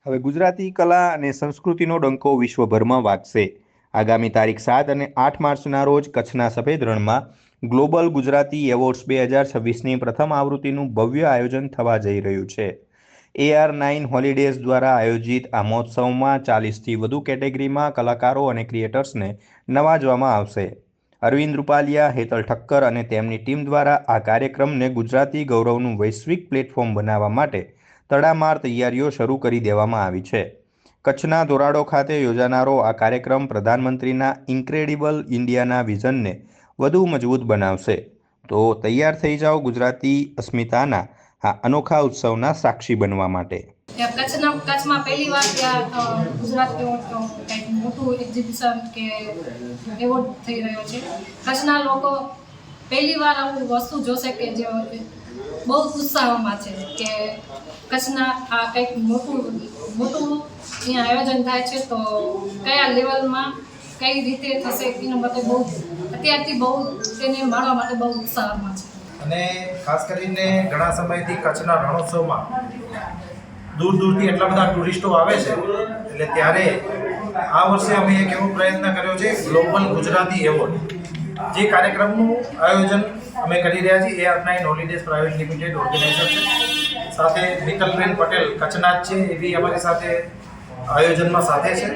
હવે ગુજરાતી કલા અને સંસ્કૃતિનો ડંકો વિશ્વભરમાં વાગશે. આગામી તારીખ 7 અને 8 માર્ચના રોજ કચ્છના સફેદ રણમાં ગ્લોબલ ગુજરાતી એવોર્ડ્સ 2026ની પ્રથમ આવૃત્તિનું ભવ્ય આયોજન થવા જઈ રહ્યું છે. AR9 હોલિડેઝ દ્વારા આયોજિત આ મહોત્સવમાં 40થી વધુ કેટેગરીમાં કલાકારો અને ક્રિએટર્સને નવાજવામાં આવશે. અરવિંદ રૂપાલિયા, હેતલ ઠક્કર અને તેમની ટીમ દ્વારા આ કાર્યક્રમને ગુજરાતી ગૌરવનું વૈશ્વિક પ્લેટફોર્મ બનાવવા માટે તડામાર તૈયારીઓ શરૂ કરી દેવામાં આવી છે. કચ્છના ધોરાડો ખાતે યોજાનારો આ કાર્યક્રમ પ્રધાનમંત્રીના ઇન્ક્રેડિબલ ઇન્ડિયાના વિઝનને વધુ મજબૂત બનાવશે. તો તૈયાર થઈ જાઓ ગુજરાતી અસ્મિતાના આ અનોખા ઉત્સવના સાક્ષી બનવા માટે. કચ્છમાં પહેલી વાર ત્યાં ગુજરાત એવોર્ડ કંઈક મોટું એક્ઝિબિશન કે એવોર્ડ થઈ રહ્યો છે. કચ્છના લોકો પહેલી વાર આવું વસ્તુ જોશે કે જે બહુ ઉત્સાહમાં છે કે કચ્છના આ કંઈક મોટું અહીંયા આયોજન થાય છે. તો કયા લેવલમાં કઈ રીતે થશે એના માટે બહુ અત્યારથી બહુ તેને માણવા માટે બહુ ઉત્સાહમાં છે. અને ખાસ કરીને ઘણા સમયથી કચ્છના રણોત્સવમાં દૂર દૂરથી એટલા બધા ટુરિસ્ટો આવે છે, એટલે ત્યારે આ વર્ષે અમે એક એવો પ્રયત્ન કર્યો છે, ગ્લોબલ ગુજરાતી એવોર્ડ, જે કાર્યક્રમનું આયોજન અમે કરી રહ્યા છીએ. AR9 holidays private limited organiser છે, સાથે મિત્તલબેન પટેલ કચ્છના જ છે, એ બી અમારી સાથે આયોજનમાં સાથે છે.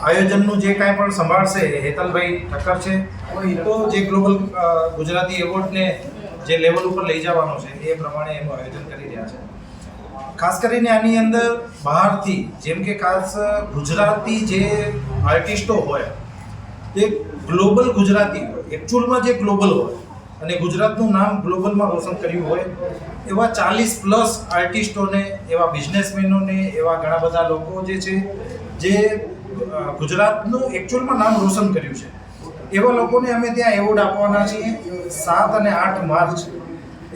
આયોજનનું જે કાંઈ પણ સંભાળશે હેતલભાઈ ઠક્કર છે. તો જે ગ્લોબલ ગુજરાતી એવોર્ડને જે લેવલ ઉપર લઈ જવાનો છે એ પ્રમાણે એનું આયોજન કરી રહ્યા છે. ખાસ કરીને આની અંદર બહારથી, જેમ કે ખાસ ગુજરાતી જે આર્ટિસ્ટો હોય, જે ગ્લોબલ ગુજરાતી હોય, એકચ્યુઅલમાં જે ગ્લોબલ હોય અને ગુજરાતનું નામ ગ્લોબલમાં રોશન કર્યું હોય, એવા 40+ આર્ટિસ્ટોને, એવા બિઝનેસમેનોને, એવા ઘણા બધા લોકો જે છે જે ગુજરાતનું એકચ્યુઅલમાં નામ રોશન કર્યું છે, એવા લોકોને અમે ત્યાં એવોર્ડ આપવાના છીએ. 7 અને 8 માર્ચ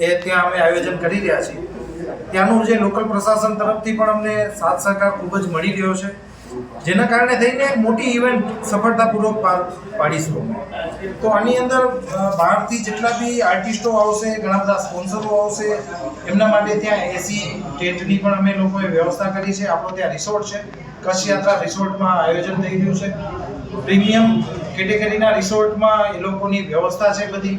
એ ત્યાં અમે આયોજન કરી રહ્યા છીએ. ત્યાંનું જે લોકલ પ્રશાસન તરફથી પણ અમને સાથ સહકાર ખૂબ જ મળી રહ્યો છે, જેના કારણે થઈને એક મોટી ઇવેન્ટ સફળતાપૂર્વક પાડીશું. તો આની અંદર બહારથી જેટલા બી આર્ટિસ્ટો આવશે, ઘણા બધા સ્પોન્સરો આવશે, એમના માટે ત્યાં એસી ટેન્ટની પણ અમે લોકોએ વ્યવસ્થા કરી છે. આપણો ત્યાં રિસોર્ટ છે, કચ્છ યાત્રા રિસોર્ટમાં આયોજન થઈ રહ્યું છે. પ્રીમિયમ કેટેગરીના રિસોર્ટમાં એ લોકોની વ્યવસ્થા છે બધી.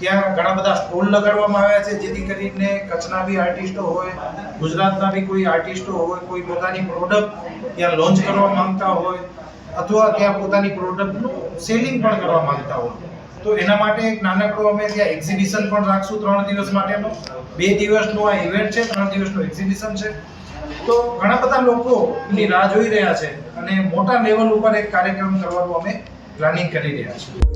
ત્યાં ઘણા બધા સ્ટોલ લગાડવામાં આવ્યા છે, જેથી કરીને કચ્છના બી આર્ટિસ્ટો હોય, ગુજરાતના બી કોઈ આર્ટિસ્ટો હોય, કોઈ પોતાની પ્રોડક્ટ ત્યાં લોન્ચ કરવા માંગતા હોય, અથવા ત્યાં પોતાની પ્રોડક્ટનું સેલિંગ પણ કરવા માંગતા હોય, તો એના માટે એક નાનકડો અમે ત્યાં એક્ઝિબિશન પણ રાખશું 3 દિવસ માટેનો. 2 દિવસનો આ ઇવેન્ટ છે, 3 દિવસનો એક્ઝિબિશન છે. તો ઘણા બધા લોકો એની રાહ જોઈ રહ્યા છે અને મોટા લેવલ ઉપર એક કાર્યક્રમ કરવાનું અમે પ્લાનિંગ કરી રહ્યા છીએ.